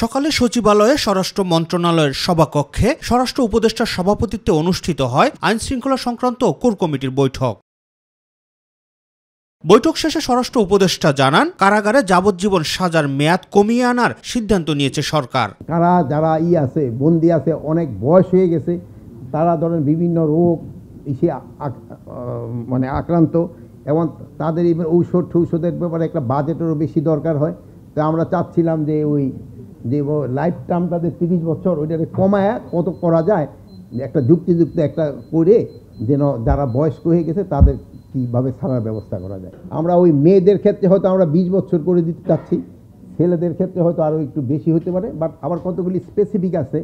সকালে সচিবালয়ে স্বরাষ্ট্র মন্ত্রণালয়ের সভাকক্ষে স্বরাষ্ট্র উপদেষ্টার সভাপতিত্বে অনুষ্ঠিত হয় আইনশৃঙ্খলা সংক্রান্ত কোর কমিটির বৈঠক। বৈঠক শেষে স্বরাষ্ট্র উপদেষ্টা জানান, কারাগারে যাবজ্জীবন সাজার মেয়াদ কমিয়ে আনার সিদ্ধান্ত নিয়েছে সরকার। যারা আছে বন্দী আছে, অনেক বয়স হয়ে গেছে, তারা ধরেন বিভিন্ন রোগ এসে মানে আক্রান্ত, এবং তাদের ঔষধের ব্যাপারে একটা বাজেটেরও বেশি দরকার হয়। তো আমরা চাচ্ছিলাম যে ওই যে লাইফ টার্ম তাদের 30 বছর ওইটাকে কমায় কত করা যায়, একটা যুক্তিযুক্ত একটা করে যেন যারা বয়স্ক হয়ে গেছে তাদের কীভাবে ছাড়ার ব্যবস্থা করা যায়। আমরা ওই মেয়েদের ক্ষেত্রে হয়তো আমরা 20 বছর করে দিতে চাচ্ছি, ছেলেদের ক্ষেত্রে হয়তো আরও একটু বেশি হতে পারে, বাট আবার কতগুলি স্পেসিফিক আছে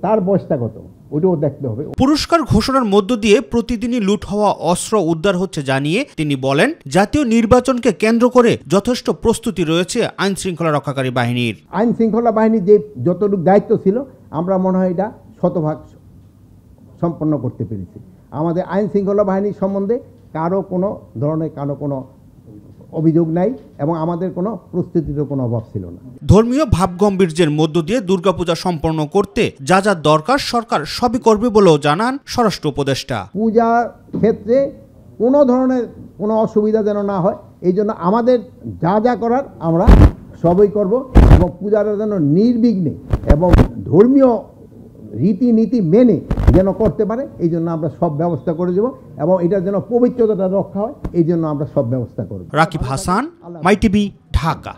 তার বয়সটা কত ওটাও দেখতে হবে। পুরস্কার ঘোষণার মধ্য দিয়ে প্রতিদিনই লুট হওয়া অস্ত্র উদ্ধার হচ্ছে জানিয়ে তিনি বলেন, জাতীয় নির্বাচনকে কেন্দ্র করে যথেষ্ট প্রস্তুতি রয়েছে আইন শৃঙ্খলা রক্ষাকারী বাহিনীর। আইন শৃঙ্খলা বাহিনীর যে যতটুকু দায়িত্ব ছিল আমরা মনে হয় এটা শতভাগ সম্পন্ন করতে পেরেছি। আমাদের আইন শৃঙ্খলা বাহিনীর সম্বন্ধে কারো কোনো অভিযোগ নাই, এবং আমাদের কোনো প্রস্তুতিরও কোনো অভাব ছিল না। ধর্মীয় ভাবগম্ভীর্যের মধ্য দিয়ে দুর্গাপূজা সম্পন্ন করতে যা যা দরকার সরকার সবই করবে বলেও জানান স্বরাষ্ট্র উপদেষ্টা। পূজার ক্ষেত্রে কোনো ধরনের কোনো অসুবিধা যেন না হয়, এই জন্য আমাদের যা যা করার আমরা সবই করব, এবং পূজাটা যেন নির্বিঘ্নে এবং ধর্মীয় রীতিনীতি মেনে যেন করতে পারে, এই জন্য আমরা সব ব্যবস্থা করে দেব, এবং এটার যেন পবিত্রতাটা রক্ষা হয় এই জন্য আমরা সব ব্যবস্থা করব। রাকিব হাসান, মাই টিভি, ঢাকা।